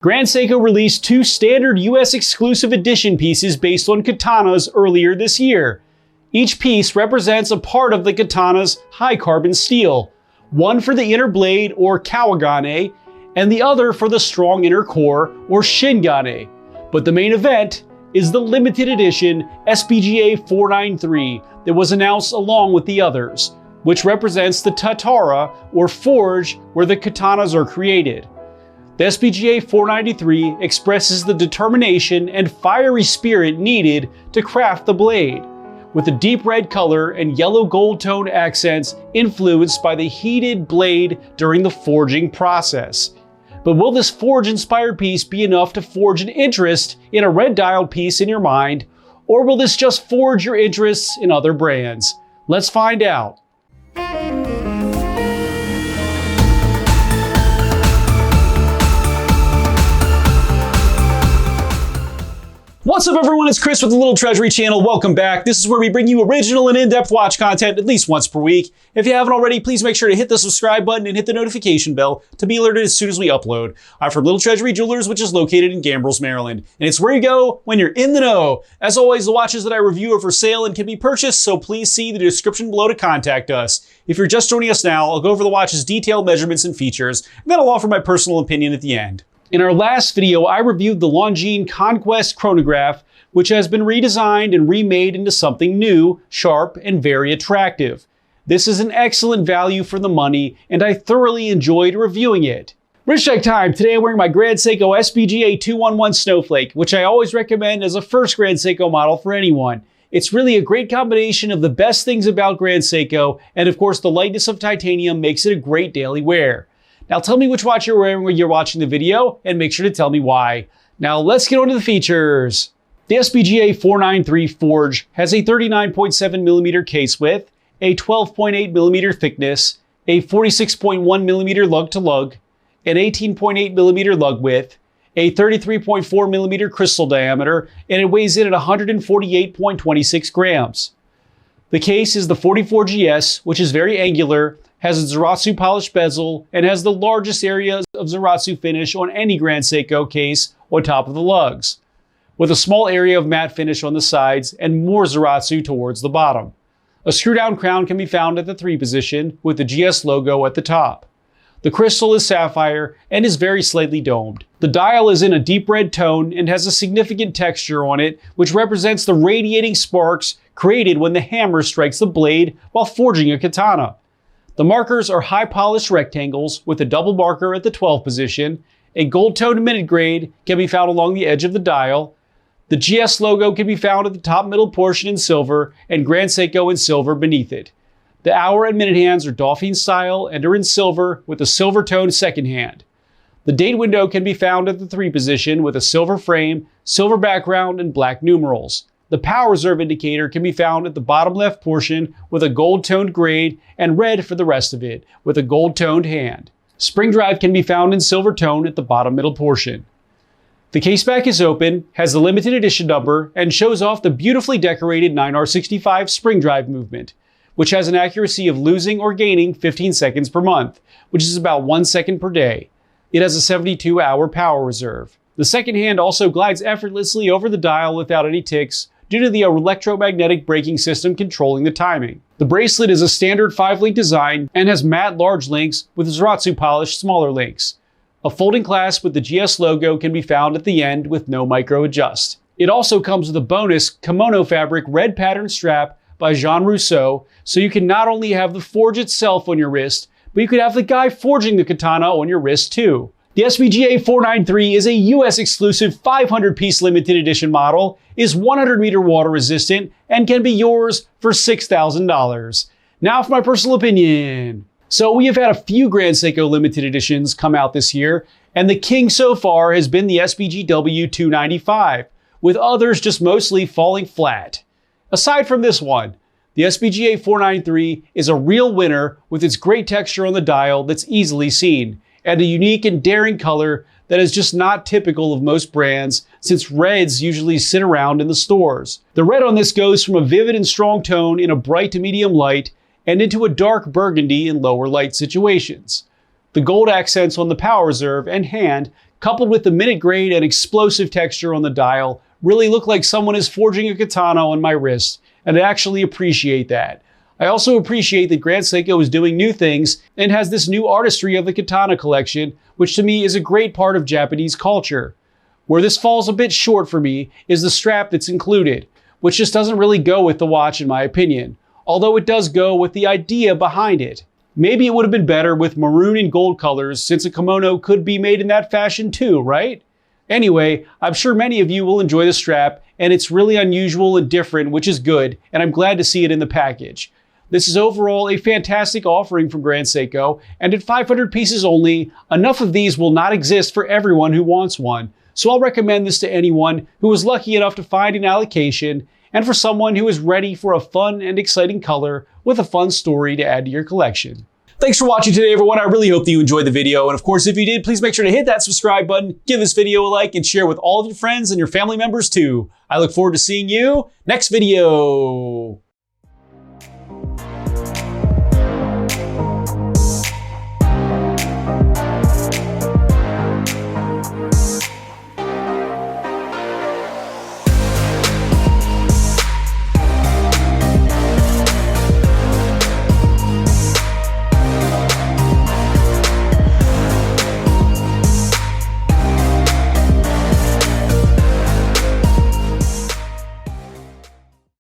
Grand Seiko released two standard US exclusive edition pieces based on katanas earlier this year. Each piece represents a part of the katana's high carbon steel, one for the inner blade or kawagane, and the other for the strong inner core or shingane. But the main event is the limited edition SBGA493 that was announced along with the others, which represents the tatara or forge where the katanas are created. The SBGA493 expresses the determination and fiery spirit needed to craft the blade, with a deep red color and yellow gold tone accents influenced by the heated blade during the forging process. But will this forge-inspired piece be enough to forge an interest in a red-dialed piece in your mind, or will this just forge your interests in other brands? Let's find out. What's up everyone, it's Chris with the Little Treasury channel. Welcome back. This is where we bring you original and in-depth watch content at least once per week. If you haven't already, please make sure to hit the subscribe button and hit the notification bell to be alerted as soon as we upload. I'm from Little Treasury Jewelers, which is located in Gambrills, Maryland. And it's where you go when you're in the know. As always, the watches that I review are for sale and can be purchased, so please see the description below to contact us. If you're just joining us now, I'll go over the watch's detailed measurements and features, and then I'll offer my personal opinion at the end. In our last video, I reviewed the Longines Conquest chronograph, which has been redesigned and remade into something new, sharp, and very attractive. This is an excellent value for the money, and I thoroughly enjoyed reviewing it. Rich Check time! Today I'm wearing my Grand Seiko SBGA493 Snowflake, which I always recommend as a first Grand Seiko model for anyone. It's really a great combination of the best things about Grand Seiko, and of course the lightness of titanium makes it a great daily wear. Now tell me which watch you're wearing when you're watching the video, and make sure to tell me why. Now let's get on to the features. The SBGA493 Forge has a 39.7mm case width, a 12.8mm thickness, a 46.1mm lug-to-lug, an 18.8mm lug width, a 33.4mm crystal diameter, and it weighs in at 148.26 grams. The case is the 44GS, which is very angular, has a Zaratsu polished bezel, and has the largest area of Zaratsu finish on any Grand Seiko case on top of the lugs, with a small area of matte finish on the sides and more Zaratsu towards the bottom. A screw-down crown can be found at the 3 position with the GS logo at the top. The crystal is sapphire and is very slightly domed. The dial is in a deep red tone and has a significant texture on it, which represents the radiating sparks created when the hammer strikes the blade while forging a katana. The markers are high polished rectangles with a double marker at the 12 position. A gold-toned minute grade can be found along the edge of the dial. The GS logo can be found at the top middle portion in silver and Grand Seiko in silver beneath it. The hour and minute hands are Dauphine style and are in silver with a silver toned second hand. The date window can be found at the 3 position with a silver frame, silver background, and black numerals. The power reserve indicator can be found at the bottom left portion with a gold toned grade and red for the rest of it with a gold toned hand. Spring drive can be found in silver tone at the bottom middle portion. The case back is open, has the limited edition number, and shows off the beautifully decorated 9R65 spring drive movement, which has an accuracy of losing or gaining 15 seconds per month, which is about 1 second per day. It has a 72-hour power reserve. The second hand also glides effortlessly over the dial without any ticks due to the electromagnetic braking system controlling the timing. The bracelet is a standard 5-link design and has matte large links with Zaratsu polished smaller links. A folding clasp with the GS logo can be found at the end with no micro adjust. It also comes with a bonus kimono fabric red pattern strap by Jean Rousseau, so you can not only have the forge itself on your wrist, but you could have the guy forging the katana on your wrist too. The SBGA493 is a US exclusive 500-piece limited edition model, is 100-meter water resistant, and can be yours for $6,000. Now for my personal opinion. So we have had a few Grand Seiko limited editions come out this year, and the king so far has been the SBGW295, with others just mostly falling flat. Aside from this one, the SBGA493 is a real winner with its great texture on the dial that's easily seen, and a unique and daring color that is just not typical of most brands, since reds usually sit around in the stores. The red on this goes from a vivid and strong tone in a bright to medium light and into a dark burgundy in lower light situations. The gold accents on the power reserve and hand coupled with the minute grade and explosive texture on the dial, really look like someone is forging a katana on my wrist, and I actually appreciate that. I also appreciate that Grand Seiko is doing new things and has this new artistry of the katana collection, which to me is a great part of Japanese culture. Where this falls a bit short for me is the strap that's included, which just doesn't really go with the watch in my opinion, although it does go with the idea behind it. Maybe it would have been better with maroon and gold colors, since a kimono could be made in that fashion too, right? Anyway, I'm sure many of you will enjoy the strap, and it's really unusual and different, which is good, and I'm glad to see it in the package. This is overall a fantastic offering from Grand Seiko, and at 500 pieces only, enough of these will not exist for everyone who wants one. So I'll recommend this to anyone who was lucky enough to find an allocation, and for someone who is ready for a fun and exciting color with a fun story to add to your collection. Thanks for watching today, everyone. I really hope that you enjoyed the video. And of course, if you did, please make sure to hit that subscribe button, give this video a like, and share with all of your friends and your family members too. I look forward to seeing you next video.